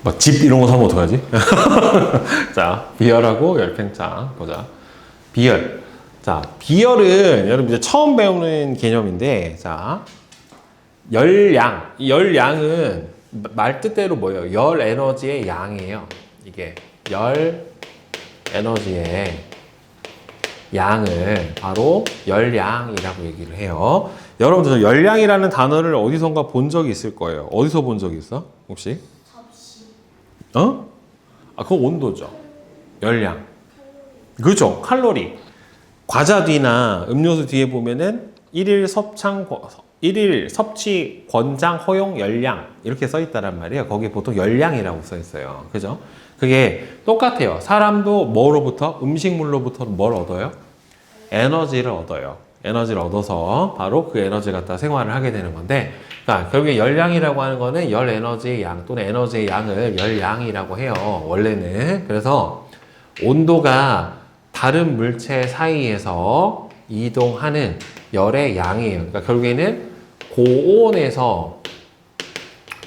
뭐 집 이런 거 사면 어떡하지? 자, 비열하고 열팽창 보자. 비열. 자, 비열은 여러분 이제 처음 배우는 개념인데, 자, 열량. 이 열량은 말 뜻대로 뭐예요? 열 에너지의 양이에요. 이게 열 에너지의 양을 바로 열량이라고 얘기를 해요. 여러분들 열량이라는 단어를 어디선가 본 적이 있을 거예요. 어디서 본 적이 있어? 혹시? 어? 아, 그거 온도죠. 열량. 그렇죠. 칼로리. 과자 뒤나 음료수 뒤에 보면은 일일 섭취 권장 허용 열량 이렇게 써 있다란 말이에요. 거기 보통 열량이라고 써 있어요. 그죠? 그게 똑같아요. 사람도 뭐로부터? 음식물로부터 뭘 얻어요? 에너지를 얻어요. 에너지를 얻어서 바로 그 에너지를 갖다 생활을 하게 되는 건데, 그러니까 결국에 열량이라고 하는 거는 열 에너지의 양 또는 에너지의 양을 열량이라고 해요. 원래는. 그래서 온도가 다른 물체 사이에서 이동하는 열의 양이에요. 그러니까 결국에는 고온에서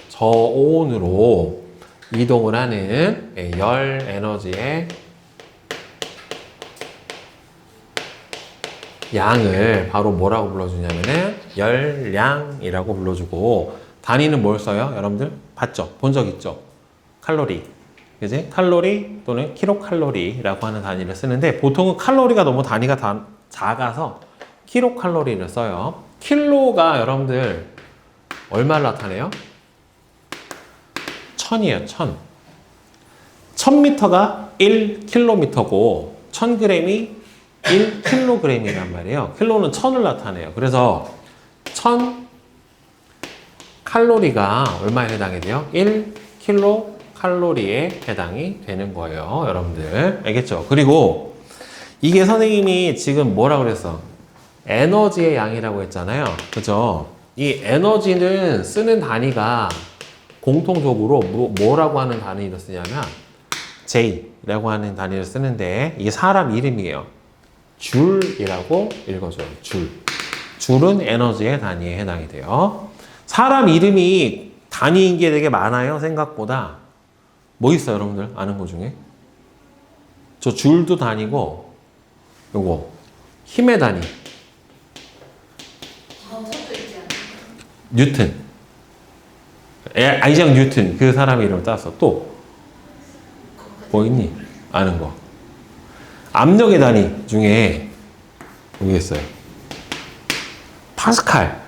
저온으로 이동을 하는 열 에너지의 양을 바로 뭐라고 불러주냐면은 열량이라고 불러주고, 단위는 뭘 써요? 여러분들 봤죠? 본 적 있죠? 칼로리. 그지? 칼로리 또는 킬로칼로리라고 하는 단위를 쓰는데, 보통은 칼로리가 너무 단위가 작아서 킬로칼로리를 써요. 킬로가 여러분들 얼마를 나타내요? 천이에요, 천. 1000m가 1km고 1000g이 1kg이란 말이에요. 킬로는 1000을 나타내요. 그래서 1000칼로리가 얼마에 해당이 돼요? 1kcal에 해당이 되는 거예요. 여러분들 알겠죠? 그리고 이게 선생님이 지금 뭐라고 그랬어? 에너지의 양이라고 했잖아요. 그죠? 이 에너지는 쓰는 단위가 공통적으로 뭐라고 하는 단위를 쓰냐면 J라고 하는 단위를 쓰는데, 이게 사람 이름이에요. 줄이라고 읽어줘요. 줄. 줄은 에너지의 단위에 해당이 돼요. 사람 이름이 단위인 게 되게 많아요. 생각보다. 뭐 있어요, 여러분들? 아는 거 중에? 저 줄도 단위고, 요거 힘의 단위. 뉴튼. 아이작 뉴튼. 그 사람 이름을 따서 또 뭐 있니? 아는 거. 압력의 단위 중에 여기 있어요. 파스칼.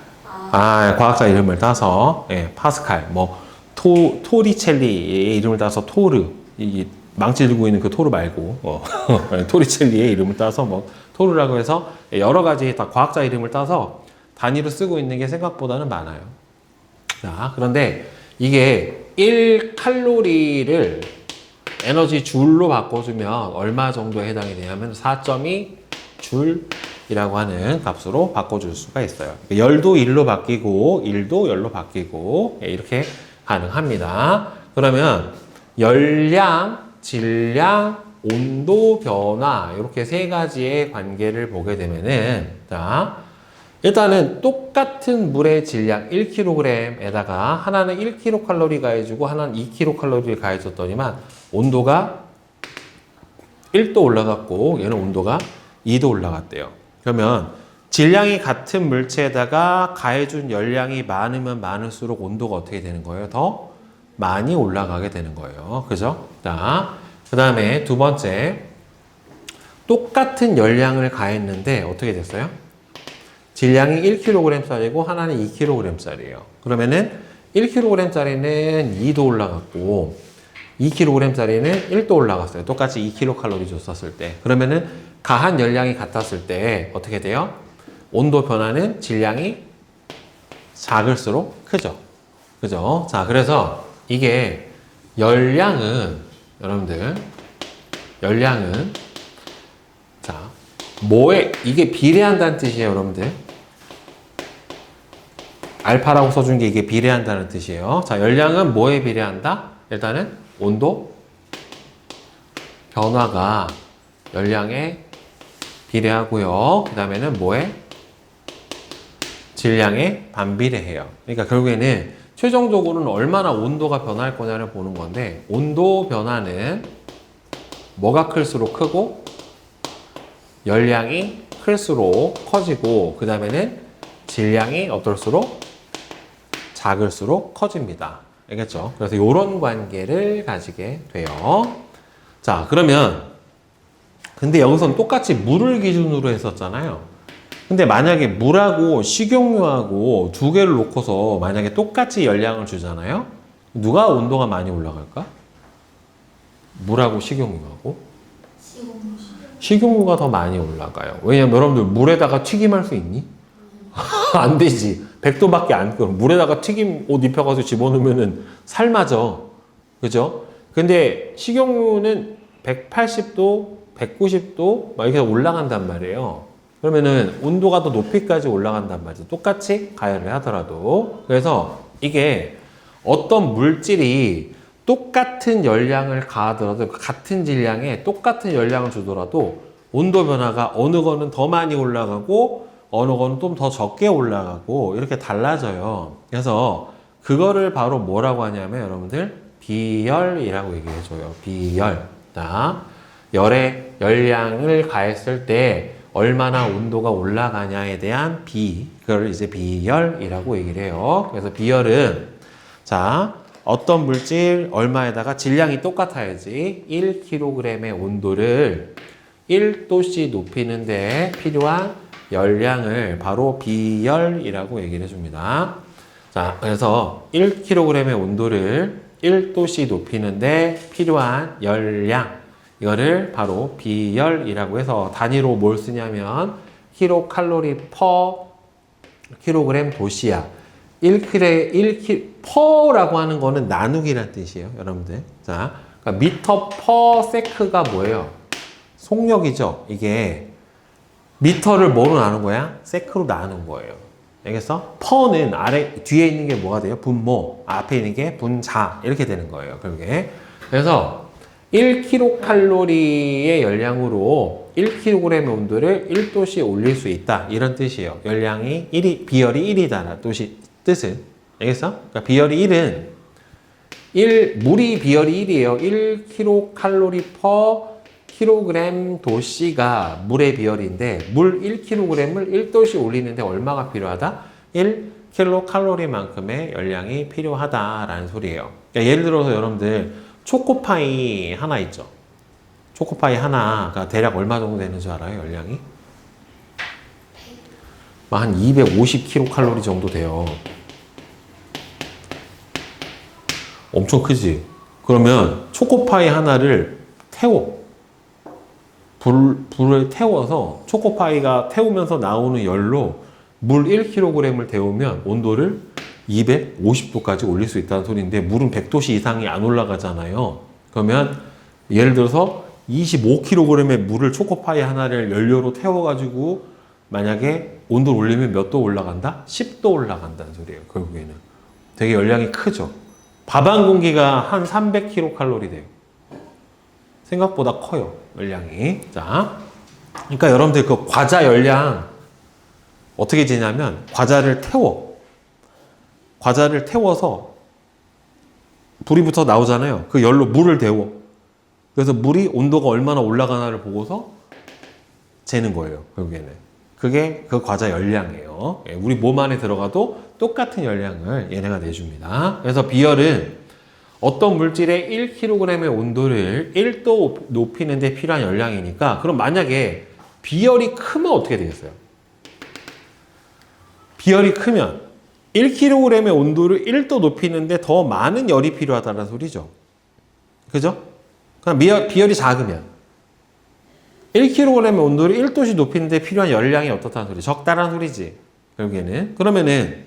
과학자 이름을 따서, 예, 파스칼. 뭐 토리첼리의 이름을 따서 토르. 이 망치 들고 있는 그 토르 말고, 토리첼리의 이름을 따서 뭐 토르라고 해서 여러 가지 다 과학자 이름을 따서 단위로 쓰고 있는 게 생각보다는 많아요. 자, 그런데 이게 1칼로리를 에너지 줄로 바꿔주면 얼마 정도에 해당이 되냐면 4.2 줄이라고 하는 값으로 바꿔줄 수가 있어요. 열도 1로 바뀌고 1도 열로 바뀌고 이렇게 가능합니다. 그러면 열량, 질량, 온도 변화 이렇게 세 가지의 관계를 보게 되면은, 자, 일단은 똑같은 물의 질량 1kg에다가 하나는 1kcal 가해주고 하나는 2kcal 가해줬더니만 온도가 1도 올라갔고 얘는 온도가 2도 올라갔대요. 그러면 질량이 같은 물체에다가 가해준 열량이 많으면 많을수록 온도가 어떻게 되는 거예요? 더 많이 올라가게 되는 거예요. 그죠? 자, 그 다음에 두 번째, 똑같은 열량을 가했는데 어떻게 됐어요? 질량이 1kg짜리고 하나는 2kg짜리예요. 그러면은 1kg짜리는 2도 올라갔고 2kg짜리는 1도 올라갔어요. 똑같이 2kcal 줬었을 때. 그러면은 가한 열량이 같았을 때 어떻게 돼요? 온도 변화는 질량이 작을수록 크죠. 그죠? 자, 그래서 이게 열량은, 여러분들, 열량은, 자, 뭐에, 이게 비례한다는 뜻이에요, 여러분들. 알파라고 써준 게 이게 비례한다는 뜻이에요. 자, 열량은 뭐에 비례한다? 일단은 온도 변화가 열량에 비례하고요. 그 다음에는 뭐에? 질량에 반비례해요. 그러니까 결국에는 최종적으로는 얼마나 온도가 변할 거냐를 보는 건데, 온도 변화는 뭐가 클수록 크고 열량이 클수록 커지고, 그 다음에는 질량이 어떨수록 작을수록 커집니다. 알겠죠? 그래서 이런 관계를 가지게 돼요. 자, 그러면 근데 여기서는 똑같이 물을 기준으로 했었잖아요. 근데 만약에 물하고 식용유하고 두 개를 놓고서 만약에 똑같이 열량을 주잖아요. 누가 온도가 많이 올라갈까? 물하고 식용유하고? 식용유가 더 많이 올라가요. 왜냐면 여러분들 물에다가 튀김할 수 있니? 안 되지. 100도밖에 안 끓어. 물에다가 튀김 옷 입혀가지고 집어넣으면은 삶아져. 그죠? 근데 식용유는 180도, 190도 막 이렇게 올라간단 말이에요. 그러면은 온도가 더 높이까지 올라간단 말이죠. 똑같이 가열을 하더라도. 그래서 이게 어떤 물질이 똑같은 열량을 가하더라도, 같은 질량에 똑같은 열량을 주더라도 온도 변화가 어느 거는 더 많이 올라가고 어느 거는 좀 더 적게 올라가고 이렇게 달라져요. 그래서 그거를 바로 뭐라고 하냐면 여러분들 비열이라고 얘기해줘요. 비열. 자, 열의 열량을 가했을 때 얼마나 온도가 올라가냐에 대한 그걸 이제 비열이라고 얘기를 해요. 그래서 비열은 자, 어떤 물질 얼마에다가 질량이 똑같아야지 1kg의 온도를 1도씩 높이는데 필요한 열량을 바로 비열이라고 얘기를 해줍니다. 자, 그래서 1kg의 온도를 1도씩 높이는데 필요한 열량, 이거를 바로 비열이라고 해서 단위로 뭘 쓰냐면 킬로칼로리 퍼 킬로그램 도시야. 1퍼라고 하는 거는 나누기란 뜻이에요, 여러분들. 자, 그러니까 미터 퍼 세크가 뭐예요? 속력이죠. 이게 미터를 뭐로 나눈 거야? 세크로 나눈 거예요. 알겠어? 퍼는 뒤에 있는 게 뭐가 돼요? 분모. 앞에 있는 게 분자. 이렇게 되는 거예요, 결국에. 그래서 1kcal의 열량으로 1kg의 온도를 1도씩 올릴 수 있다. 이런 뜻이에요. 열량이 비열이 1이다. 뜻은. 알겠어? 그러니까 비열이 1은 물이 비열이 1이에요. 1kcal per kg 도씨가 물의 비열인데 물 1kg을 1도씩 올리는데 얼마가 필요하다? 1kcal만큼의 열량이 필요하다라는 소리예요. 그러니까 예를 들어서 여러분들 초코파이 하나 있죠. 초코파이 하나가 대략 얼마 정도 되는 줄 알아요? 열량이? 한 250kcal 정도 돼요. 엄청 크지? 그러면 초코파이 하나를 불을 태워서 초코파이가 태우면서 나오는 열로 물 1kg을 데우면 온도를 250도까지 올릴 수 있다는 소리인데 물은 100도씨 이상이 안 올라가잖아요. 그러면 예를 들어서 25kg의 물을 초코파이 하나를 연료로 태워가지고 만약에 온도를 올리면 몇 도 올라간다? 10도 올라간다는 소리예요. 결국에는. 되게 열량이 크죠. 밥 한 공기가 한 300kcal 돼요. 생각보다 커요. 열량이. 자, 그러니까 여러분들 그 과자 열량 어떻게 되냐면 과자를 태워서 불이 붙어 나오잖아요. 그 열로 물을 데워. 그래서 물이 온도가 얼마나 올라가나를 보고서 재는 거예요. 결국에는. 그게 그 과자 열량이에요. 우리 몸 안에 들어가도 똑같은 열량을 얘네가 내줍니다. 그래서 비열은 어떤 물질의 1kg의 온도를 1도 높이는 데 필요한 열량이니까 그럼 만약에 비열이 크면 어떻게 되겠어요? 비열이 크면 1kg의 온도를 1도 높이는데 더 많은 열이 필요하다는 소리죠. 그죠? 그럼 비열이 작으면 1kg의 온도를 1도씩 높이는데 필요한 열량이 어떻다는 소리? 적다라는 소리지. 결국에는. 그러면은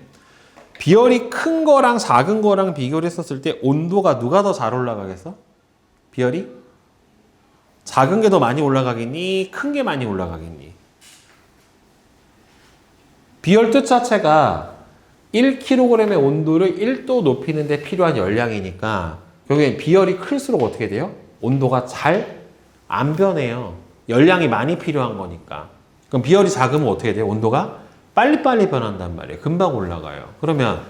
비열이 큰 거랑 작은 거랑 비교를 했었을 때 온도가 누가 더 잘 올라가겠어? 비열이? 작은 게 더 많이 올라가겠니? 큰 게 많이 올라가겠니? 비열 뜻 자체가 1kg의 온도를 1도 높이는 데 필요한 열량이니까 결국엔 비열이 클수록 어떻게 돼요? 온도가 잘 안 변해요. 열량이 많이 필요한 거니까. 그럼 비열이 작으면 어떻게 돼요? 온도가 빨리빨리 변한단 말이에요. 금방 올라가요. 그러면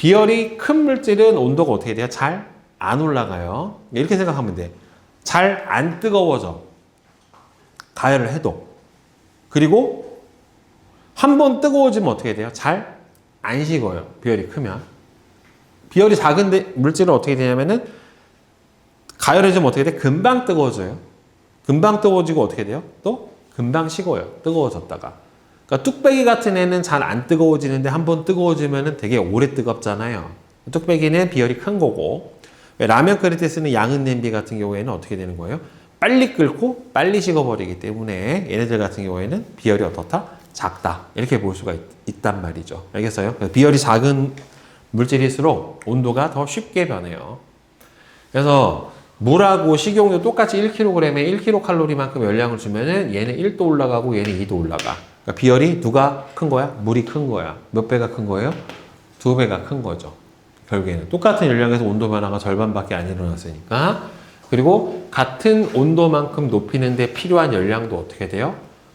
비열이 큰 물질은 온도가 어떻게 돼요? 잘 안 올라가요. 이렇게 생각하면 돼. 잘 안 뜨거워져. 가열을 해도. 그리고 한 번 뜨거워지면 어떻게 돼요? 잘 안 식어요. 비열이 크면. 비열이 작은데 물질은 어떻게 되냐면은 가열해지면 어떻게 돼? 금방 뜨거워져요. 금방 뜨거워지고 어떻게 돼요? 또 금방 식어요. 뜨거워졌다가. 그러니까 뚝배기 같은 애는 잘 안 뜨거워지는데 한 번 뜨거워지면은 되게 오래 뜨겁잖아요. 뚝배기는 비열이 큰 거고, 라면 끓일 때 쓰는 양은 냄비 같은 경우에는 어떻게 되는 거예요? 빨리 끓고 빨리 식어버리기 때문에 얘네들 같은 경우에는 비열이 어떻다? 작다. 이렇게 볼 수가 있단 말이죠. 알겠어요? 비열이 작은 물질일수록 온도가 더 쉽게 변해요. 그래서 물하고 식용유 똑같이 1kg에 1kcal만큼 열량을 주면은 얘는 1도 올라가고 얘는 2도 올라가. 그러니까 비열이 누가 큰 거야? 물이 큰 거야. 몇 배가 큰 거예요? 2배가 큰 거죠. 결국에는 똑같은 열량에서 온도 변화가 절반밖에 안 일어났으니까. 그리고 같은 온도만큼 높이는데 필요한 열량도 어떻게 돼요?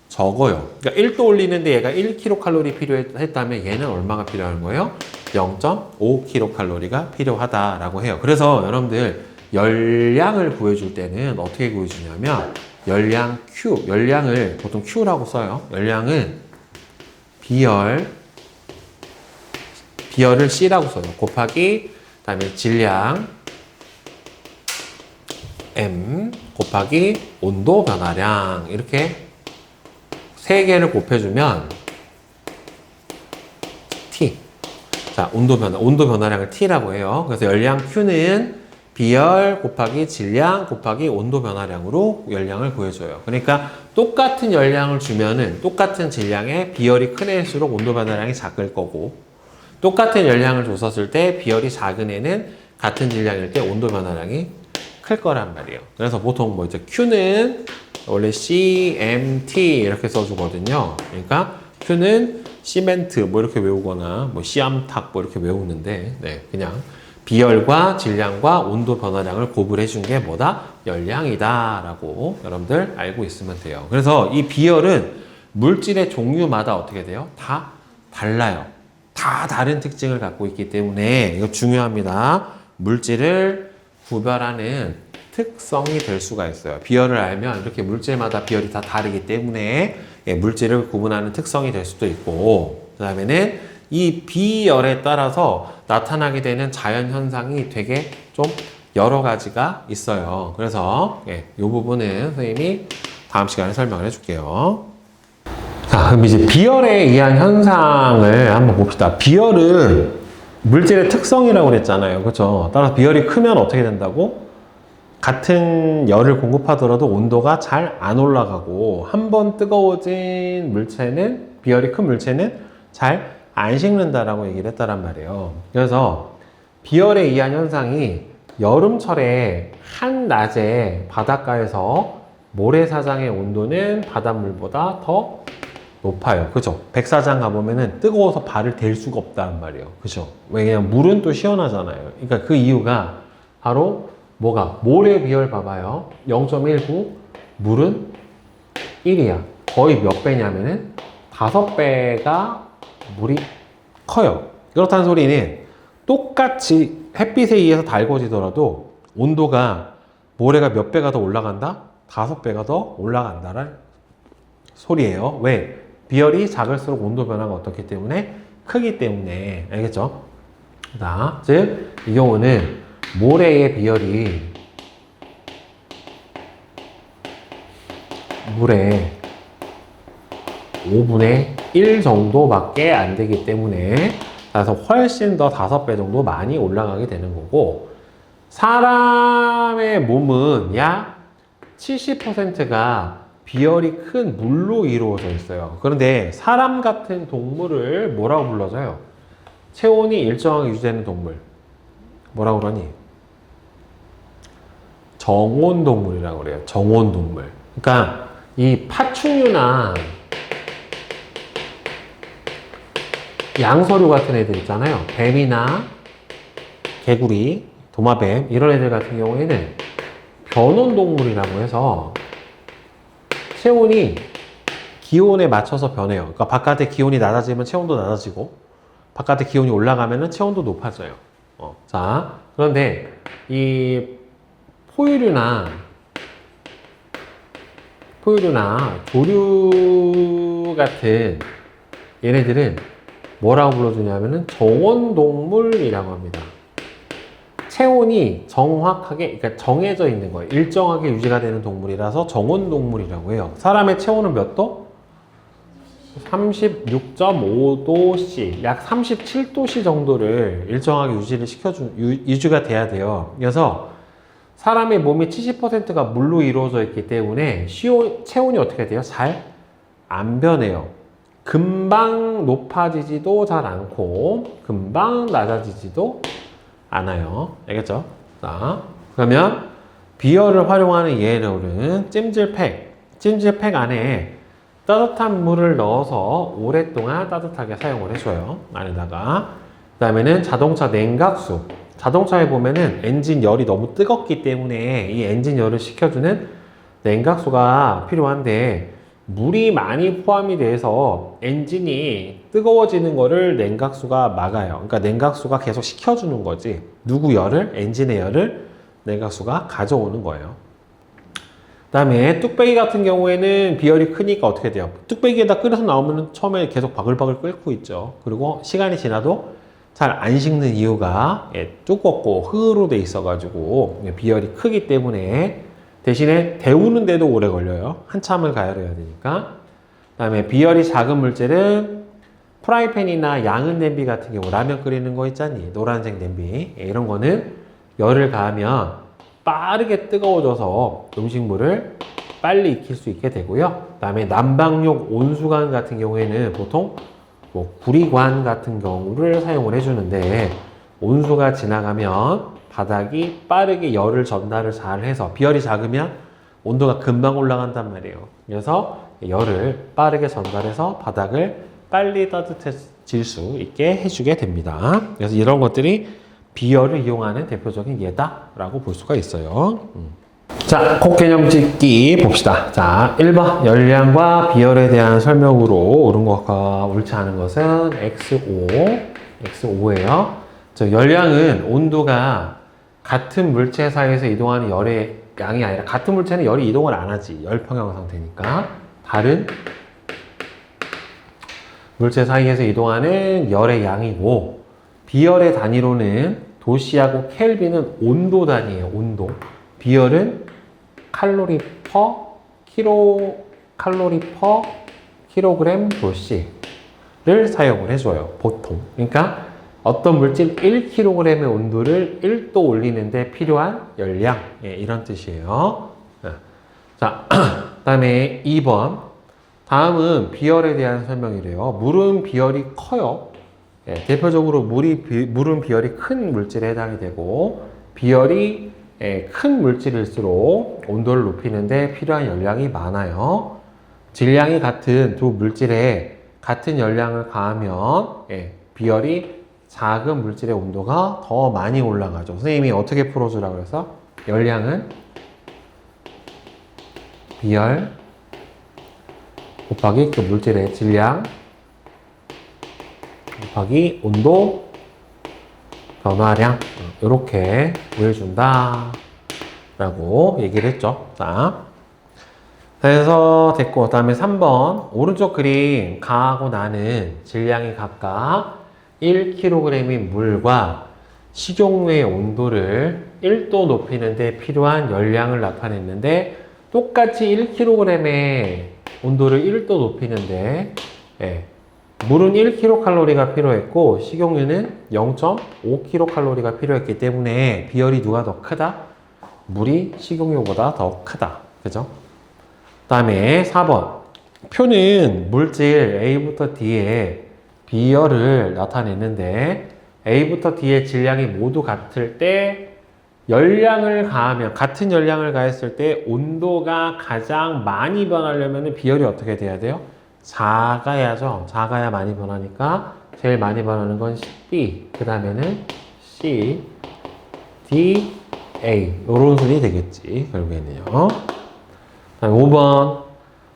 적어요. 그러니까 1도 올리는데 얘가 1kcal 필요했다면 얘는 얼마가 필요한 거예요? 0.5kcal가 필요하다라고 해요. 그래서 여러분들 열량을 구해줄 때는 어떻게 구해주냐면 열량 Q, 열량을 보통 Q라고 써요. 열량은 비열을 C라고 써요. 곱하기 그다음에 질량 M 곱하기 온도 변화량 이렇게 세 개를 곱해주면 T. 자, 온도 변화량을 T라고 해요. 그래서 열량 Q는 비열 곱하기 질량 곱하기 온도 변화량으로 열량을 구해줘요. 그러니까 똑같은 열량을 주면은 똑같은 질량에 비열이 큰 애일수록 온도 변화량이 작을 거고, 똑같은 열량을 줬었을 때 비열이 작은 애는 같은 질량일 때 온도 변화량이 클 거란 말이에요. 그래서 보통 뭐 이제 Q는 원래 CMT 이렇게 써주거든요. 그러니까 Q는 시멘트 뭐 이렇게 외우거나 뭐 씨암탉 뭐 이렇게 외우는데, 네, 그냥 비열과 질량과 온도 변화량을 곱을 해준 게 뭐다? 열량이다 라고 여러분들 알고 있으면 돼요. 그래서 이 비열은 물질의 종류마다 어떻게 돼요? 다 달라요. 다 다른 특징을 갖고 있기 때문에 이거 중요합니다. 물질을 구별하는 특성이 될 수가 있어요. 비열을 알면 이렇게 물질마다 비열이 다 다르기 때문에 물질을 구분하는 특성이 될 수도 있고, 그 다음에는 이 비열에 따라서 나타나게 되는 자연 현상이 되게 좀 여러 가지가 있어요. 그래서 이 부분은 선생님이 다음 시간에 설명을 해줄게요. 자, 그럼 이제 비열에 의한 현상을 한번 봅시다. 비열은 물질의 특성이라고 그랬잖아요. 그렇죠? 따라서 비열이 크면 어떻게 된다고? 같은 열을 공급하더라도 온도가 잘 안 올라가고, 한 번 뜨거워진 물체는, 비열이 큰 물체는 잘 안 식는다라고 얘기를 했다란 말이에요. 그래서 비열에 의한 현상이 여름철에 한낮에 바닷가에서 모래사장의 온도는 바닷물보다 더 높아요. 그죠? 백사장 가보면은 뜨거워서 발을 댈 수가 없단 말이에요. 그죠? 왜냐면 물은 또 시원하잖아요. 그러니까 그 이유가 바로 뭐가? 모래 비열 봐봐요. 0.19, 물은 1이야. 거의 몇 배냐면은 5배가 물이 커요. 그렇다는 소리는 똑같이 햇빛에 의해서 달궈지더라도 온도가 모래가 몇 배가 더 올라간다? 5배가 더 올라간다는 소리예요. 왜? 비열이 작을수록 온도 변화가 어떻기 때문에? 크기 때문에. 알겠죠? 자, 즉, 이 경우는 모래의 비열이 물의 5분의 1 정도밖에 안 되기 때문에, 그래서 훨씬 더 5배 정도 많이 올라가게 되는 거고, 사람의 몸은 약 70%가 비열이 큰 물로 이루어져 있어요. 그런데 사람 같은 동물을 뭐라고 불러줘요? 체온이 일정하게 유지되는 동물. 뭐라고 그러니? 정온동물이라고 그래요. 정온동물. 그러니까 이 파충류나 양서류 같은 애들 있잖아요. 뱀이나 개구리, 도마뱀 이런 애들 같은 경우에는 변온동물이라고 해서 체온이 기온에 맞춰서 변해요. 그러니까 바깥에 기온이 낮아지면 체온도 낮아지고, 바깥의 기온이 올라가면은 체온도 높아져요. 자, 그런데 이 포유류나 조류 같은 얘네들은 뭐라고 불러주냐면은 정원동물이라고 합니다. 체온이 정확하게, 그러니까 정해져 있는 거예요. 일정하게 유지가 되는 동물이라서 정원동물이라고 해요. 사람의 체온은 몇 도? 36.5도C, 약 37도C 정도를 일정하게 유지가 돼야 돼요. 그래서 사람의 몸이 70%가 물로 이루어져 있기 때문에 체온이 어떻게 돼요? 잘 안 변해요. 금방 높아지지도 잘 않고 금방 낮아지지도 않아요. 알겠죠? 자, 그러면 비열을 활용하는 예로는 찜질팩 안에 따뜻한 물을 넣어서 오랫동안 따뜻하게 사용을 해줘요. 안에다가. 그 다음에는 자동차 냉각수. 자동차에 보면은 엔진 열이 너무 뜨겁기 때문에 이 엔진 열을 식혀주는 냉각수가 필요한데, 물이 많이 포함이 돼서 엔진이 뜨거워지는 거를 냉각수가 막아요. 그러니까 냉각수가 계속 식혀주는 거지. 엔진의 열을 냉각수가 가져오는 거예요. 그 다음에 뚝배기 같은 경우에는 비열이 크니까 어떻게 돼요? 뚝배기에다 끓여서 나오면 처음에 계속 바글바글 끓고 있죠. 그리고 시간이 지나도 잘 안 식는 이유가 두껍고 흙으로 돼 있어가지고 비열이 크기 때문에, 대신에 데우는데도 오래 걸려요. 한참을 가열해야 되니까. 그 다음에 비열이 작은 물질은 프라이팬이나 양은 냄비 같은 경우, 라면 끓이는 거 있잖니, 노란색 냄비, 이런 거는 열을 가하면 빠르게 뜨거워져서 음식물을 빨리 익힐 수 있게 되고요. 그 다음에 난방용 온수관 같은 경우에는 보통 구리관 같은 경우를 사용을 해주는데, 온수가 지나가면 바닥이 빠르게 열을 전달을 잘 해서, 비열이 작으면 온도가 금방 올라간단 말이에요. 그래서 열을 빠르게 전달해서 바닥을 빨리 따뜻해질 수 있게 해주게 됩니다. 그래서 이런 것들이 비열을 이용하는 대표적인 예다라고 볼 수가 있어요. 자, 콕 개념 짓기 봅시다. 자, 1번 열량과 비열에 대한 설명으로 옳은 것과 옳지 않은 것은 X5예요. 열량은 온도가 같은 물체 사이에서 이동하는 열의 양이 아니라, 같은 물체는 열이 이동을 안 하지. 열평형 상태니까. 다른 물체 사이에서 이동하는 열의 양이고, 비열의 단위로는 도시하고 켈빈은 온도 단위예요. 온도. 비열은 칼로리 퍼 킬로그램 도시를 사용을 해줘요. 보통. 그러니까 어떤 물질 1kg의 온도를 1도 올리는데 필요한 열량, 이런 뜻이에요. 자, 그 다음에 2번. 다음은 비열에 대한 설명이래요. 물은 비열이 커요. 대표적으로 물은 비열이 큰 물질에 해당이 되고, 비열이 큰 물질일수록 온도를 높이는데 필요한 열량이 많아요. 질량이 같은 두 물질에 같은 열량을 가하면 비열이 작은 물질의 온도가 더 많이 올라가죠. 선생님이 어떻게 풀어주라고 해서, 열량은 비열 곱하기 그 물질의 질량 곱하기 온도 변화량, 이렇게 구해준다 라고 얘기를 했죠. 자, 그래서 됐고, 그 다음에 3번 오른쪽 그림 가하고 나는 질량이 각각 1kg인 물과 식용유의 온도를 1도 높이는 데 필요한 열량을 나타냈는데, 똑같이 1kg의 온도를 1도 높이는데 물은 1kcal가 필요했고 식용유는 0.5kcal가 필요했기 때문에 비열이 누가 더 크다? 물이 식용유보다 더 크다. 그죠? 그 다음에 4번. 표는 물질 A부터 D에 비열을 나타냈는데, A부터 D의 질량이 모두 같을 때 열량을 가하면, 같은 열량을 가했을 때 온도가 가장 많이 변하려면 비열이 어떻게 돼야 돼요? 작아야죠. 작아야 많이 변하니까 제일 많이 변하는 건 B, 그 다음에는 C, D, A, 이런 순이 되겠지, 결국에는요. 다음 5번.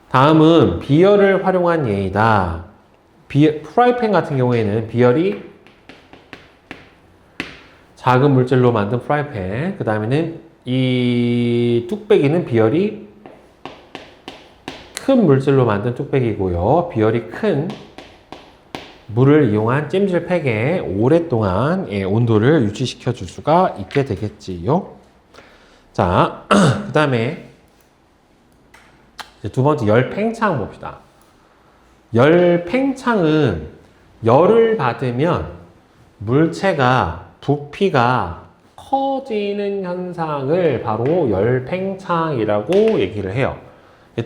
다음은 비열을 활용한 예이다. 프라이팬 같은 경우에는 비열이 작은 물질로 만든 프라이팬. 그 다음에는 이 뚝배기는 비열이 큰 물질로 만든 뚝배기고요. 비열이 큰 물을 이용한 찜질팩에 오랫동안 온도를 유지시켜 줄 수가 있게 되겠지요. 자, 그 다음에 두 번째 열팽창 봅시다. 열팽창은 열을 받으면 물체가 부피가 커지는 현상을 바로 열팽창이라고 얘기를 해요.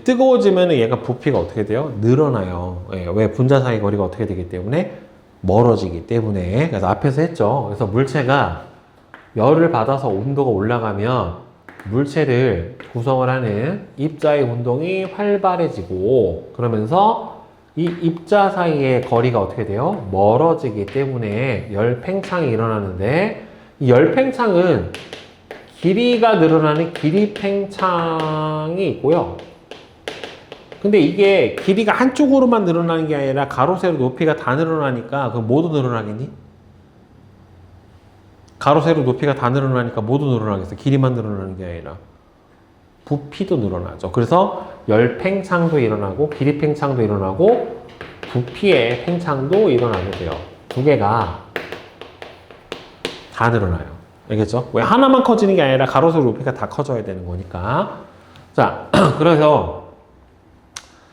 뜨거워지면 얘가 부피가 어떻게 돼요? 늘어나요. 왜? 분자 사이 거리가 어떻게 되기 때문에? 멀어지기 때문에. 그래서 앞에서 했죠. 그래서 물체가 열을 받아서 온도가 올라가면 물체를 구성을 하는 입자의 운동이 활발해지고, 그러면서 이 입자 사이의 거리가 어떻게 돼요? 멀어지기 때문에 열팽창이 일어나는데, 이 열팽창은 길이가 늘어나는 길이팽창이 있고요. 근데 이게 길이가 한쪽으로만 늘어나는 게 아니라 가로, 세로, 높이가 다 늘어나니까 그럼 모두 늘어나겠니? 가로, 세로, 높이가 다 늘어나니까 모두 늘어나겠어. 길이만 늘어나는 게 아니라. 부피도 늘어나죠. 그래서 열팽창도 일어나고 길이 팽창도 일어나고 부피의 팽창도 일어나게 돼요. 두 개가 다 늘어나요. 알겠죠? 왜 하나만 커지는 게 아니라 가로, 세로, 높이가 다 커져야 되는 거니까. 자, 그래서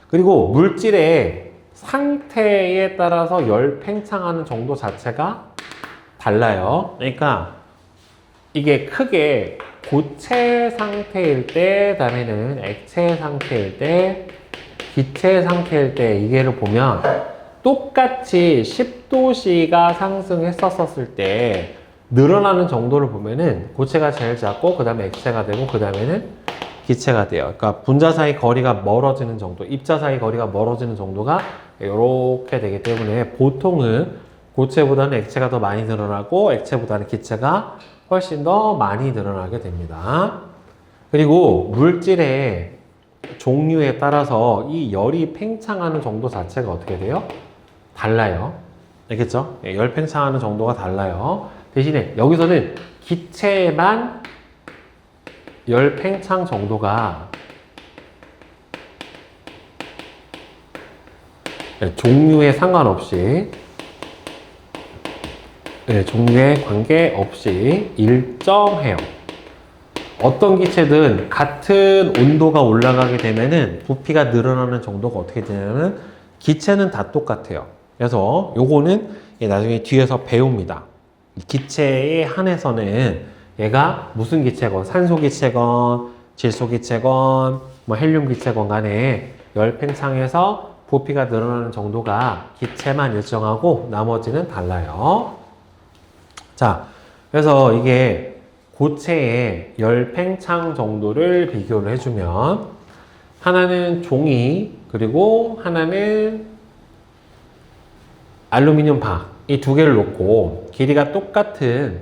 그리고 물질의 상태에 따라서 열 팽창하는 정도 자체가 달라요. 그러니까 이게 크게 고체 상태일 때, 다음에는 액체 상태일 때, 기체 상태일 때 이게를 보면 똑같이 10도씨가 상승했었을 때 늘어나는 정도를 보면은 고체가 제일 작고 그 다음에 액체가 되고 그 다음에는 기체가 돼요. 그러니까 분자 사이 거리가 멀어지는 정도, 입자 사이 거리가 멀어지는 정도가 이렇게 되기 때문에 보통은 고체보다는 액체가 더 많이 늘어나고 액체보다는 기체가 훨씬 더 많이 늘어나게 됩니다. 그리고 물질의 종류에 따라서 이 열이 팽창하는 정도 자체가 어떻게 돼요? 달라요. 알겠죠? 열 팽창하는 정도가 달라요. 대신에 여기서는 기체만 열 팽창 정도가 종류에 상관없이 종류에 관계없이 일정해요. 어떤 기체든 같은 온도가 올라가게 되면은 부피가 늘어나는 정도가 어떻게 되냐면 기체는 다 똑같아요. 그래서 요거는 나중에 뒤에서 배웁니다. 기체에 한해서는 얘가 무슨 기체건, 산소 기체건, 질소 기체건, 뭐 헬륨 기체건 간에 열 팽창해서 부피가 늘어나는 정도가 기체만 일정하고 나머지는 달라요. 자, 그래서 이게 고체의 열 팽창 정도를 비교를 해주면 하나는 종이, 그리고 하나는 알루미늄 박, 이 두 개를 놓고 길이가 똑같은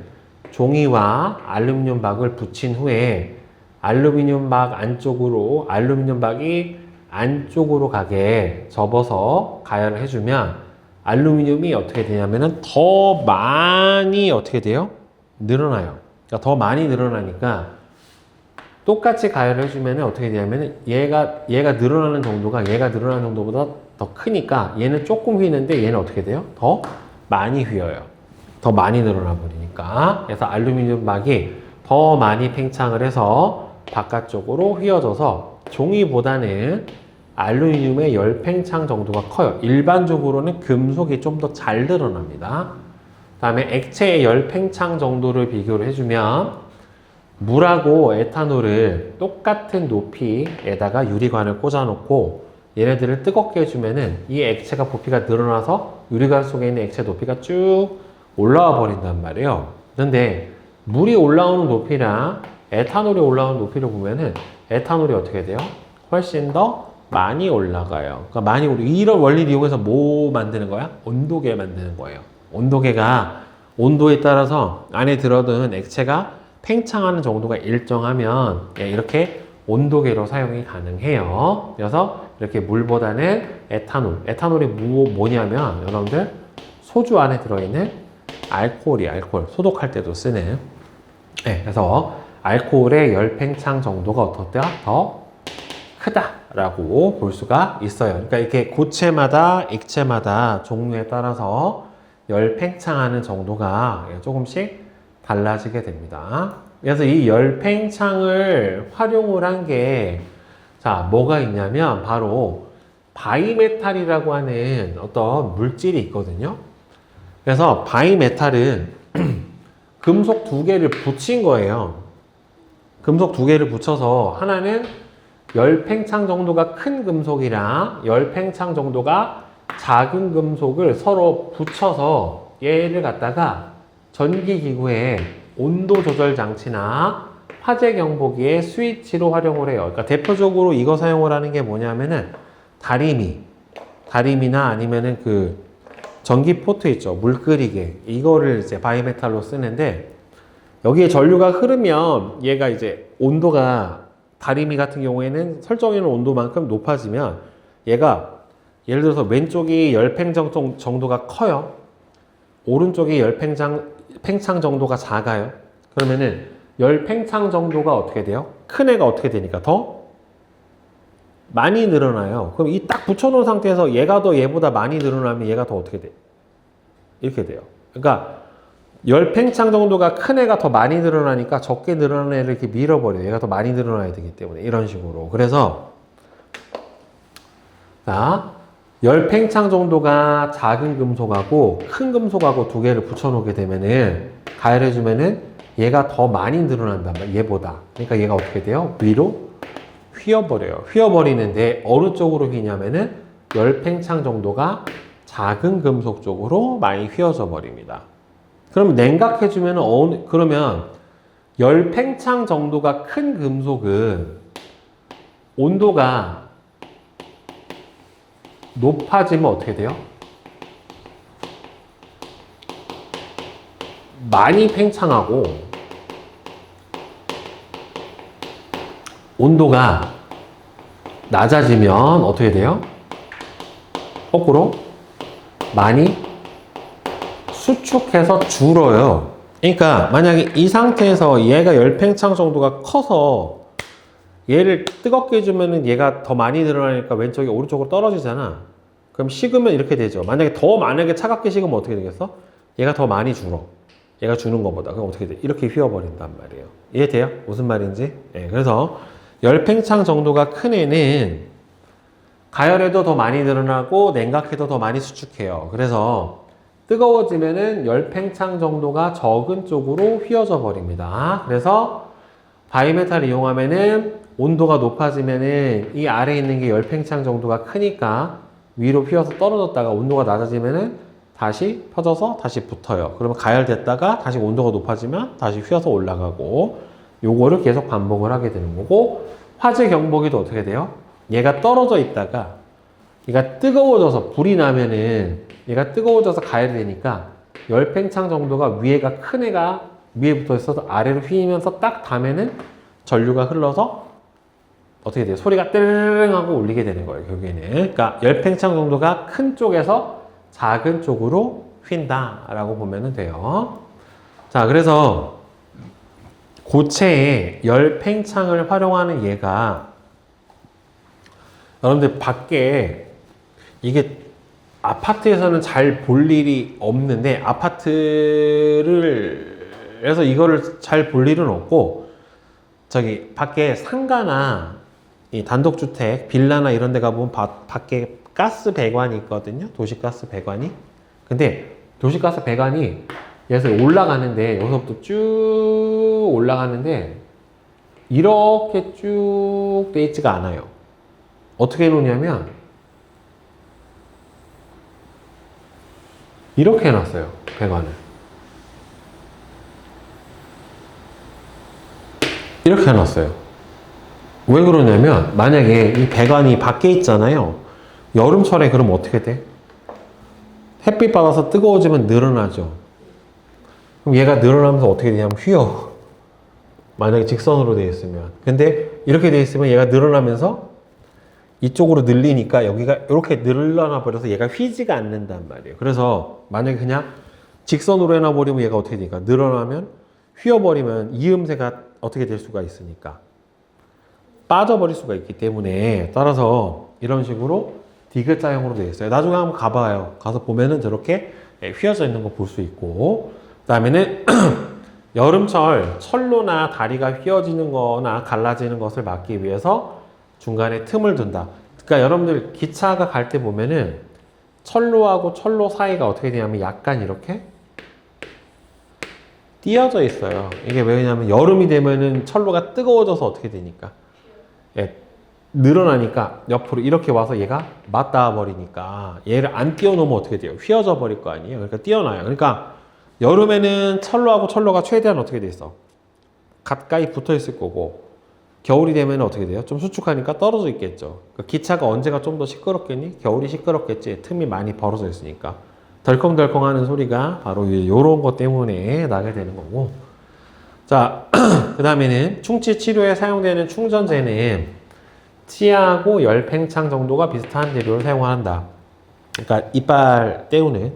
종이와 알루미늄 박을 붙인 후에 알루미늄 박 안쪽으로, 알루미늄 박이 안쪽으로 가게 접어서 가열을 해주면 알루미늄이 어떻게 되냐면은 더 많이 어떻게 돼요? 늘어나요. 그러니까 더 많이 늘어나니까 똑같이 가열을 해주면 어떻게 되냐면은 얘가 늘어나는 정도가 얘가 늘어나는 정도보다 더 크니까 얘는 조금 휘는데 얘는 어떻게 돼요? 더 많이 휘어요. 더 많이 늘어나 버리니까. 그래서 알루미늄 박이 더 많이 팽창을 해서 바깥쪽으로 휘어져서 종이보다는 알루미늄의 열 팽창 정도가 커요. 일반적으로는 금속이 좀 더 잘 늘어납니다. 다음에 액체의 열 팽창 정도를 비교를 해주면 물하고 에탄올을 똑같은 높이에다가 유리관을 꽂아놓고 얘네들을 뜨겁게 해주면은 이 액체가 부피가 늘어나서 유리관 속에 있는 액체 높이가 쭉 올라와 버린단 말이에요. 그런데 물이 올라오는 높이랑 에탄올이 올라오는 높이를 보면은 에탄올이 어떻게 돼요? 훨씬 더 많이 올라가요. 그러니까 많이 이런 원리를 이용해서 뭐 만드는 거야? 온도계 만드는 거예요. 온도계가 온도에 따라서 안에 들어든 액체가 팽창하는 정도가 일정하면 이렇게 온도계로 사용이 가능해요. 그래서 이렇게 물보다는 에탄올이 뭐냐면 여러분들 소주 안에 들어있는 알코올 소독할 때도 쓰는. 네, 그래서 알코올의 열 팽창 정도가 어떻다? 더 크다라고 볼 수가 있어요. 그러니까 이렇게 고체마다 액체마다 종류에 따라서 열 팽창하는 정도가 조금씩 달라지게 됩니다. 그래서 이 열 팽창을 활용을 한 게, 자, 뭐가 있냐면 바로 바이메탈이라고 하는 어떤 물질이 있거든요. 그래서 바이메탈은 금속 두 개를 붙인 거예요. 금속 두 개를 붙여서 하나는 열 팽창 정도가 큰 금속이랑 열 팽창 정도가 작은 금속을 서로 붙여서 얘를 갖다가 전기기구에 온도 조절 장치나 화재 경보기의 스위치로 활용을 해요. 그러니까 대표적으로 이거 사용을 하는 게 뭐냐면은 다리미나 아니면은 그 전기 포트 있죠. 물 끓이게. 이거를 이제 바이메탈로 쓰는데 여기에 전류가 흐르면 얘가 이제 온도가 다리미 같은 경우에는 설정해 놓은 온도만큼 높아지면 얘가 예를 들어서 왼쪽이 열팽창 정도가 커요. 오른쪽이 팽창 정도가 작아요. 그러면은 열팽창 정도가 어떻게 돼요? 큰 애가 어떻게 되니까 더 많이 늘어나요. 그럼 이 딱 붙여놓은 상태에서 얘가 더 얘보다 많이 늘어나면 얘가 더 어떻게 돼? 이렇게 돼요. 그러니까 열팽창 정도가 큰 애가 더 많이 늘어나니까 적게 늘어나는 애를 이렇게 밀어버려요. 얘가 더 많이 늘어나야 되기 때문에 이런 식으로. 그래서 자, 열팽창 정도가 작은 금속하고 큰 금속하고 두 개를 붙여놓게 되면은 가열해주면은 얘가 더 많이 늘어난단 말이에요. 얘보다. 그러니까 얘가 어떻게 돼요? 위로 휘어버려요. 휘어버리는데 어느 쪽으로 휘냐면은 열팽창 정도가 작은 금속 쪽으로 많이 휘어져 버립니다. 그럼 냉각해주면 그러면 열팽창 정도가 큰 금속은 온도가 높아지면 어떻게 돼요? 많이 팽창하고 온도가 낮아지면 어떻게 돼요? 거꾸로 많이 수축해서 줄어요. 그러니까 만약에 이 상태에서 얘가 열팽창 정도가 커서 얘를 뜨겁게 해주면 얘가 더 많이 늘어나니까 왼쪽이 오른쪽으로 떨어지잖아. 그럼 식으면 이렇게 되죠. 만약에 차갑게 식으면 어떻게 되겠어? 얘가 더 많이 줄어. 얘가 주는 것보다. 그럼 어떻게 돼? 이렇게 휘어버린단 말이에요. 이해돼요? 무슨 말인지? 네, 그래서 열팽창 정도가 큰 애는 가열해도 더 많이 늘어나고 냉각해도 더 많이 수축해요. 그래서 뜨거워지면은 열팽창 정도가 적은 쪽으로 휘어져 버립니다. 그래서 바이메탈을 이용하면은 온도가 높아지면은 이 아래에 있는 게 열팽창 정도가 크니까 위로 휘어서 떨어졌다가 온도가 낮아지면은 다시 펴져서 다시 붙어요. 그러면 가열됐다가 다시 온도가 높아지면 다시 휘어서 올라가고 요거를 계속 반복을 하게 되는 거고 화재 경보기도 어떻게 돼요? 얘가 떨어져 있다가 얘가 뜨거워져서 불이 나면은 얘가 뜨거워져서 가열이 되니까 열팽창 정도가 위에가 큰 애가 위에 붙어 있어서 아래로 휘면서 딱 닿으면은 전류가 흘러서 어떻게 돼요? 소리가 뜨르릉 하고 울리게 되는 거예요, 결국에는. 그러니까 열팽창 정도가 큰 쪽에서 작은 쪽으로 휜다라고 보면 돼요. 자, 그래서 고체의 열팽창을 활용하는 얘가 여러분들 밖에 이게 아파트에서는 잘 볼 일이 없는데 아파트에서 이거를 잘 볼 일은 없고 저기 밖에 상가나 이 단독주택, 빌라나 이런 데 가보면 밖에 가스 배관이 있거든요. 도시가스 배관이. 근데 도시가스 배관이 여기서 올라가는데 여기서부터 쭉 올라가는데 이렇게 쭉 돼 있지가 않아요. 어떻게 해놓냐면 이렇게 해놨어요. 배관을. 이렇게 해놨어요. 왜 그러냐면 만약에 이 배관이 밖에 있잖아요. 여름철에 그럼 어떻게 돼? 햇빛 받아서 뜨거워지면 늘어나죠. 그럼 얘가 늘어나면서 어떻게 되냐면 휘어. 만약에 직선으로 되어 있으면. 근데 이렇게 되어 있으면 얘가 늘어나면서 이쪽으로 늘리니까 여기가 이렇게 늘어나 버려서 얘가 휘지가 않는단 말이에요. 그래서 만약에 그냥 직선으로 해놔버리면 얘가 어떻게 되니까 늘어나면 휘어버리면 이음새가 어떻게 될 수가 있으니까 빠져버릴 수가 있기 때문에 따라서 이런 식으로 디귿자형으로 되어 있어요. 나중에 한번 가봐요. 가서 보면은 저렇게 휘어져 있는 거 볼 수 있고 그 다음에는 여름철 철로나 다리가 휘어지는 거나 갈라지는 것을 막기 위해서 중간에 틈을 둔다. 그러니까 여러분들 기차가 갈 때 보면은 철로하고 철로 사이가 어떻게 되냐면 약간 이렇게 띄어져 있어요. 이게 왜냐면 여름이 되면은 철로가 뜨거워져서 어떻게 되니까 예, 늘어나니까 옆으로 이렇게 와서 얘가 맞닿아 버리니까 얘를 안 띄워놓으면 어떻게 돼요? 휘어져 버릴 거 아니에요. 그러니까 띄어놔요. 그러니까 여름에는 철로하고 철로가 최대한 어떻게 돼 있어? 가까이 붙어 있을 거고 겨울이 되면 어떻게 돼요? 좀 수축하니까 떨어져 있겠죠. 그러니까 기차가 언제가 좀 더 시끄럽겠니? 겨울이 시끄럽겠지. 틈이 많이 벌어져 있으니까. 덜컹덜컹 하는 소리가 바로 이런 것 때문에 나게 되는 거고. 자, 그 다음에는 충치 치료에 사용되는 충전재는 치아하고 열팽창 정도가 비슷한 재료를 사용한다. 그러니까 이빨 떼우는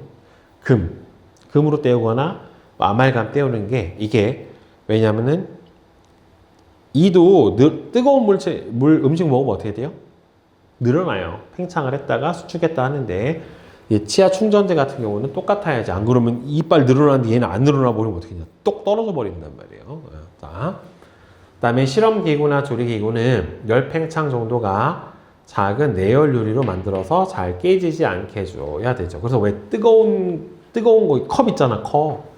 금으로 떼우거나 아말감 떼우는 게 이게 왜냐면은 이도 뜨거운 음식 먹으면 어떻게 돼요? 늘어나요. 팽창을 했다가 수축했다 하는데 이 치아 충전재 같은 경우는 똑같아야지. 안 그러면 이빨 늘어나는데 얘는 안 늘어나 버리면 어떻게 되냐? 똑 떨어져 버린단 말이에요. 자, 그다음에 실험기구나 조리기구는 열팽창 정도가 작은 내열 유리로 만들어서 잘 깨지지 않게 해줘야 되죠. 그래서 왜 뜨거운 거 컵 있잖아, 컵.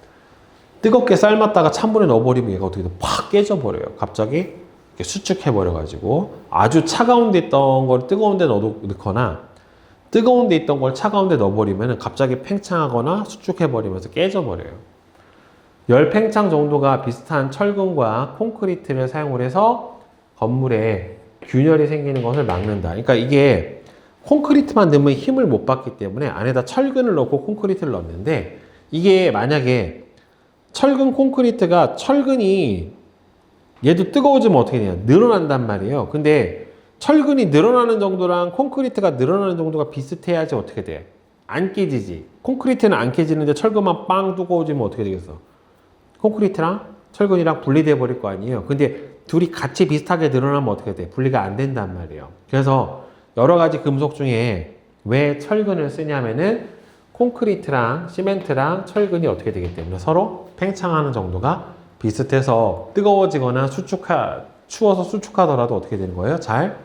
뜨겁게 삶았다가 찬물에 넣어버리면 얘가 어떻게 돼? 팍 깨져버려요. 갑자기 이렇게 수축해버려가지고 아주 차가운 데 있던 걸 뜨거운 데 넣거나 뜨거운 데 있던 걸 차가운 데 넣어버리면 갑자기 팽창하거나 수축해버리면서 깨져버려요. 열팽창 정도가 비슷한 철근과 콘크리트를 사용을 해서 건물에 균열이 생기는 것을 막는다. 그러니까 이게 콘크리트만 넣으면 힘을 못 받기 때문에 안에다 철근을 넣고 콘크리트를 넣는데 이게 만약에 철근 콘크리트가 철근이 얘도 뜨거워지면 어떻게 되냐? 늘어난단 말이에요. 근데 철근이 늘어나는 정도랑 콘크리트가 늘어나는 정도가 비슷해야지 어떻게 돼? 안 깨지지. 콘크리트는 안 깨지는데 철근만 빵 뜨거워지면 어떻게 되겠어? 콘크리트랑 철근이랑 분리돼 버릴 거 아니에요. 근데 둘이 같이 비슷하게 늘어나면 어떻게 돼? 분리가 안 된단 말이에요. 그래서 여러 가지 금속 중에 왜 철근을 쓰냐면은 콘크리트랑 시멘트랑 철근이 어떻게 되기 때문에 서로 팽창하는 정도가 비슷해서 뜨거워지거나 추워서 수축하더라도 어떻게 되는 거예요? 잘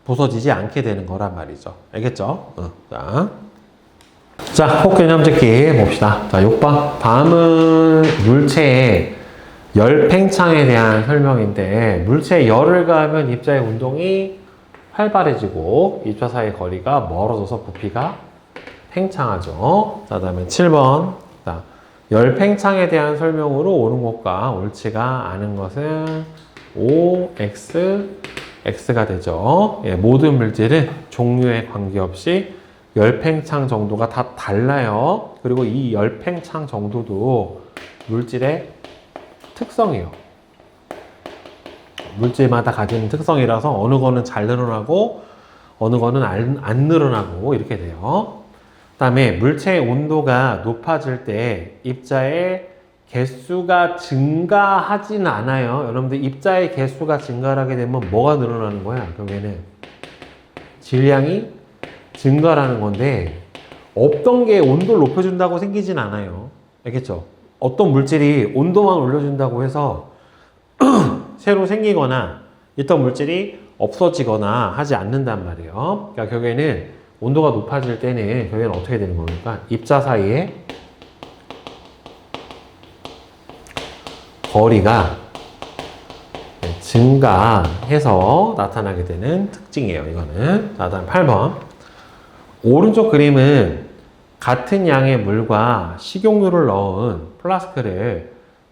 부서지지 않게 되는 거란 말이죠. 알겠죠? 자, 혹 개념 듣기 봅시다. 자, 6번. 다음은 물체의 열 팽창에 대한 설명인데 물체에 열을 가하면 입자의 운동이 활발해지고 입자 사이의 거리가 멀어져서 부피가 팽창하죠. 자, 다음에 7번. 자, 열 팽창에 대한 설명으로 옳은 것과 옳지가 않은 것은 O, X, X가 되죠. 예, 모든 물질은 종류에 관계없이 열팽창 정도가 다 달라요. 그리고 이 열팽창 정도도 물질의 특성이에요. 물질마다 가지는 특성이라서 어느 거는 잘 늘어나고 어느 거는 안 늘어나고 이렇게 돼요. 그 다음에 물체의 온도가 높아질 때 입자의 개수가 증가하진 않아요. 여러분들 입자의 개수가 증가하게 되면 뭐가 늘어나는 거야? 결국에는 질량이 증가하는 건데 없던 게 온도를 높여준다고 생기진 않아요. 알겠죠? 어떤 물질이 온도만 올려준다고 해서 새로 생기거나 있던 물질이 없어지거나 하지 않는단 말이에요. 그러니까 결국에는 온도가 높아질 때는 결국에는 어떻게 되는 겁니까? 입자 사이에 거리가 증가해서 나타나게 되는 특징이에요. 이거는. 자, 다음 8번. 오른쪽 그림은 같은 양의 물과 식용유를 넣은 플라스크를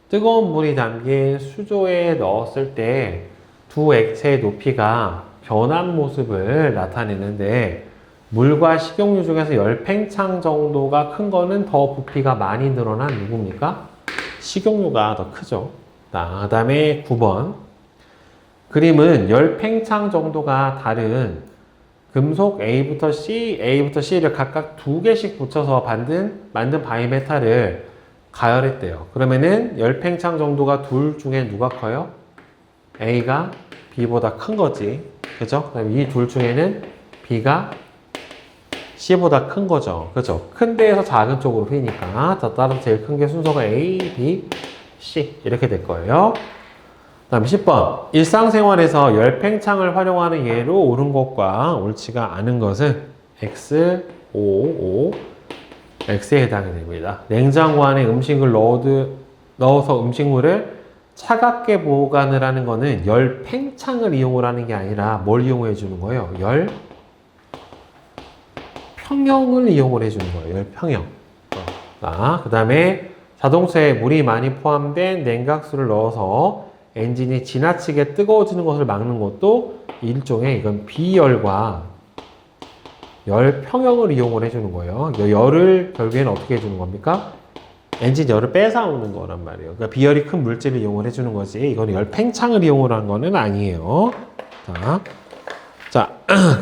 뜨거운 물이 담긴 수조에 넣었을 때 두 액체의 높이가 변한 모습을 나타내는데 물과 식용유 중에서 열팽창 정도가 큰 거는 더 부피가 많이 늘어난 누굽니까? 식용유가 더 크죠. 그 다음에 9번. 그림은 열팽창 정도가 다른 금속 A부터 C, A부터 C를 각각 2개씩 붙여서 만든 바이메탈을 가열했대요. 그러면은 열팽창 정도가 둘 중에 누가 커요? A가 B보다 큰 거지. 그죠? 그다음에 이 둘 중에는 B가 C보다 큰 거죠. 그죠? 큰 데에서 작은 쪽으로 휘니까. 따라서 제일 큰 게 순서가 A, B, C. 이렇게 될 거예요. 다음 10번. 일상생활에서 열팽창을 활용하는 예로 옳은 것과 옳지가 않은 것은 X, O, O, X에 해당이 됩니다. 냉장고 안에 음식을 넣어서 음식물을 차갑게 보관을 하는 거는 열팽창을 이용을 하는 게 아니라 뭘 이용해 주는 거예요? 열평형을 이용을 해 주는 거예요. 열평형. 그 다음에 자동차에 물이 많이 포함된 냉각수를 넣어서 엔진이 지나치게 뜨거워지는 것을 막는 것도 일종의 이건 비열과 열평형을 이용을 해주는 거예요. 열을 결국에는 어떻게 해주는 겁니까? 엔진 열을 뺏어오는 거란 말이에요. 그러니까 비열이 큰 물질을 이용을 해주는 거지. 이건 열팽창을 이용을 한 거는 아니에요. 자,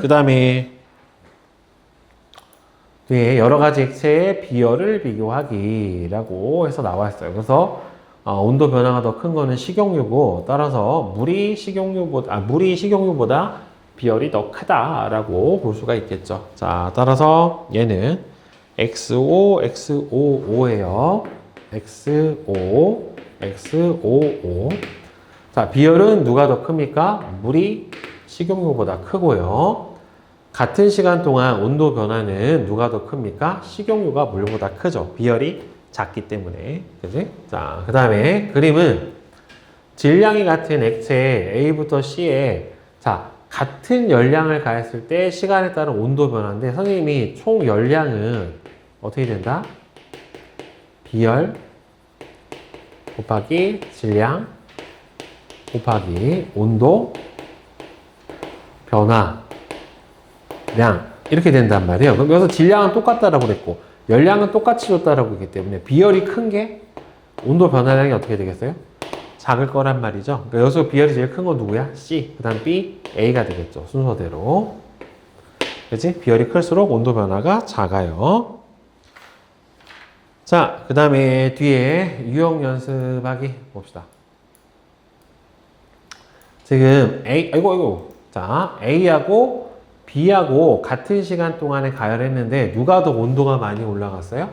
그 다음에 뒤에 여러 가지 액체의 비열을 비교하기라고 해서 나와 있어요. 그래서 온도 변화가 더 큰 거는 식용유고 따라서 물이 식용유보다 비열이 더 크다라고 볼 수가 있겠죠. 자, 따라서 얘는 XO, XOO예요. XO, XOO. 자, 비열은 누가 더 큽니까? 물이 식용유보다 크고요. 같은 시간 동안 온도 변화는 누가 더 큽니까? 식용유가 물보다 크죠. 비열이 작기 때문에. 그지? 자, 그 다음에 그림은 질량이 같은 액체 A부터 C에 자, 같은 열량을 가했을 때 시간에 따른 온도 변화인데 선생님이 총 열량은 어떻게 된다? 비열 곱하기 질량 곱하기 온도 변화량 이렇게 된단 말이에요. 그럼 여기서 질량은 똑같다라고 그랬고 열량은 똑같이 줬다라고 했기 때문에 비열이 큰 게 온도 변화량이 어떻게 되겠어요? 작을 거란 말이죠. 그러니까 여기서 비열이 제일 큰 건 누구야? C. 그 다음 B, A가 되겠죠. 순서대로. 그치? 비열이 클수록 온도 변화가 작아요. 자, 그 다음에 뒤에 유형 연습하기 봅시다. 지금 자, A하고 B하고 같은 시간 동안에 가열했는데 누가 더 온도가 많이 올라갔어요?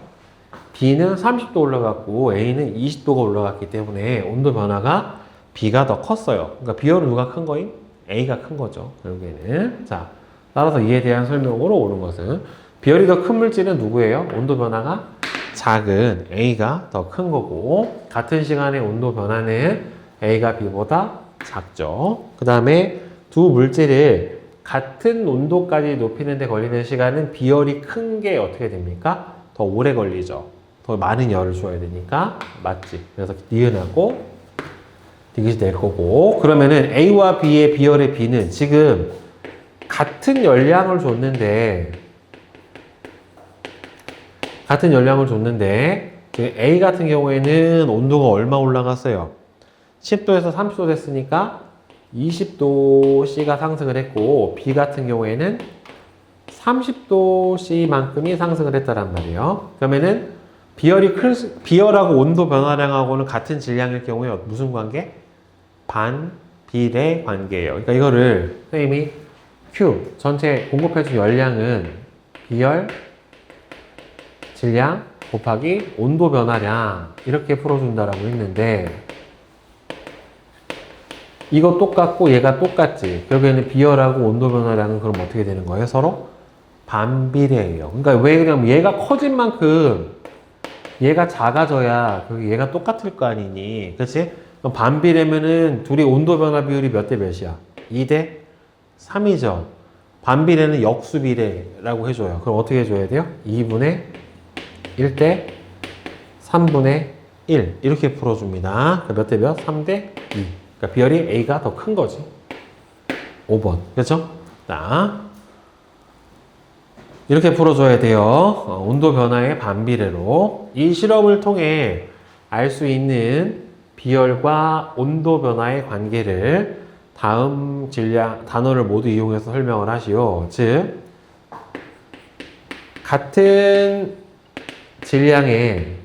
B는 30도 올라갔고 A는 20도가 올라갔기 때문에 온도 변화가 B가 더 컸어요. 그러니까 비열은 누가 큰 거임? A가 큰 거죠. 결국에는. 자, 따라서 이에 대한 설명으로 옳은 것은 비열이 더 큰 물질은 누구예요? 온도 변화가 작은 A가 더 큰 거고 같은 시간의 온도 변화는 A가 B보다 작죠. 그 다음에 두 물질을 같은 온도까지 높이는 데 걸리는 시간은 비열이 큰 게 어떻게 됩니까? 더 오래 걸리죠. 더 많은 열을 줘야 되니까. 맞지? 그래서 니은하고 디귿이 될 거고 그러면은 A와 B의 비열의 B는 지금 같은 열량을 줬는데 A 같은 경우에는 온도가 얼마 올라갔어요? 10도에서 30도 됐으니까 20도씨가 상승을 했고 B 같은 경우에는 30도씨만큼이 상승을 했다란 말이에요. 그러면은 비열하고 온도 변화량하고는 같은 질량일 경우에 무슨 관계? 반비례 관계예요. 그러니까 이거를 선생님이 Q 전체 공급해준 열량은 비열 질량 곱하기 온도 변화량 이렇게 풀어준다라고 했는데 이거 똑같고 얘가 똑같지. 결국에는 비열하고 온도 변화량은 그럼 어떻게 되는 거예요? 서로 반비례예요. 그러니까 왜 그러냐면 얘가 커진 만큼 얘가 작아져야 얘가 똑같을 거 아니니. 그렇지? 그럼 반비례면은 둘이 온도 변화 비율이 몇 대 몇이야? 2대 3이죠. 반비례는 역수비례라고 해줘요. 그럼 어떻게 해줘야 돼요? 2분의 1대 3분의 1 이렇게 풀어줍니다. 몇 대 몇? 3대 2. 그러니까 비열이 A가 더 큰 거지. 5번. 그렇죠? 자, 이렇게 풀어줘야 돼요. 온도 변화의 반비례로. 이 실험을 통해 알 수 있는 비열과 온도 변화의 관계를 다음 단어를 모두 이용해서 설명을 하시오. 즉, 같은 질량의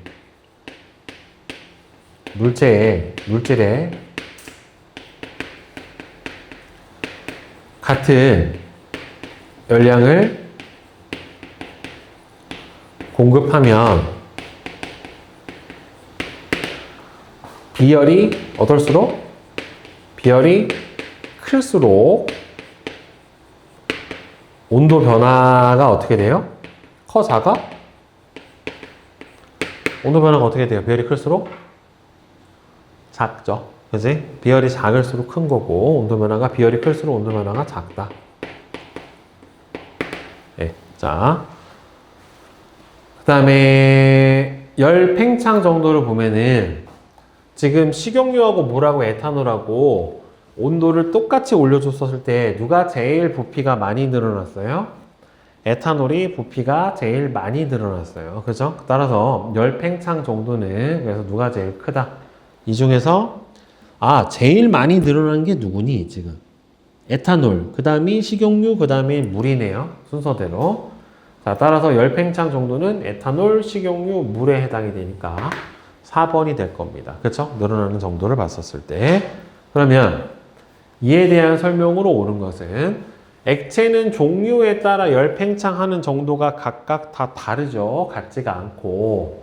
물질에 같은 열량을 공급하면 비열이 어떨수록? 비열이 클수록 온도 변화가 어떻게 돼요? 커, 작아? 온도 변화가 어떻게 돼요? 비열이 클수록? 작죠. 그지? 비열이 작을수록 큰 거고, 온도 변화가 비열이 클수록 온도 변화가 작다. 네, 자. 그 다음에 열 팽창 정도를 보면은 지금 식용유하고 물하고 에탄올하고 온도를 똑같이 올려줬었을 때 누가 제일 부피가 많이 늘어났어요? 에탄올이 부피가 제일 많이 늘어났어요. 그죠? 따라서 열 팽창 정도는 그래서 누가 제일 크다. 이 중에서 제일 많이 늘어난 게 누구니 지금? 에탄올, 그 다음이 식용유, 그 다음이 물이네요. 순서대로. 자, 따라서 열 팽창 정도는 에탄올, 식용유, 물에 해당이 되니까 4번이 될 겁니다. 그쵸? 늘어나는 정도를 봤었을 때. 그러면 이에 대한 설명으로 옳은 것은 액체는 종류에 따라 열 팽창하는 정도가 각각 다 다르죠. 같지가 않고.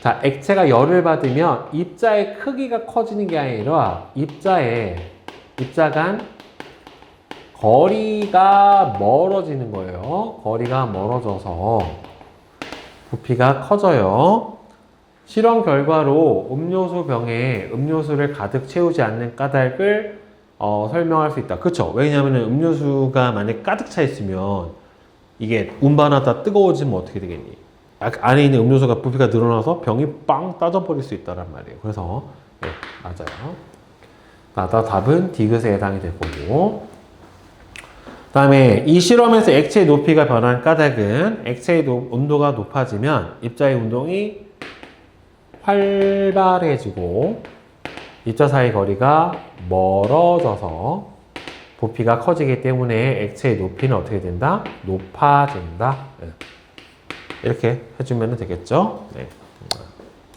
자, 액체가 열을 받으면 입자의 크기가 커지는 게 아니라 입자 간 거리가 멀어지는 거예요. 거리가 멀어져서 부피가 커져요. 실험 결과로 음료수 병에 음료수를 가득 채우지 않는 까닭을 설명할 수 있다. 그쵸? 왜냐하면 음료수가 만약에 가득 차 있으면 이게 운반하다 뜨거워지면 어떻게 되겠니? 안에 있는 음료수가 부피가 늘어나서 병이 빵 따져버릴 수 있다란 말이에요. 그래서 네, 맞아요. 답은 디귿에 해당이 될 거고. 그 다음에 이 실험에서 액체의 높이가 변한 까닭은 액체의 온도가 높아지면 입자의 운동이 활발해지고 입자 사이 거리가 멀어져서 부피가 커지기 때문에 액체의 높이는 어떻게 된다? 높아진다. 이렇게 해주면 되겠죠? 네.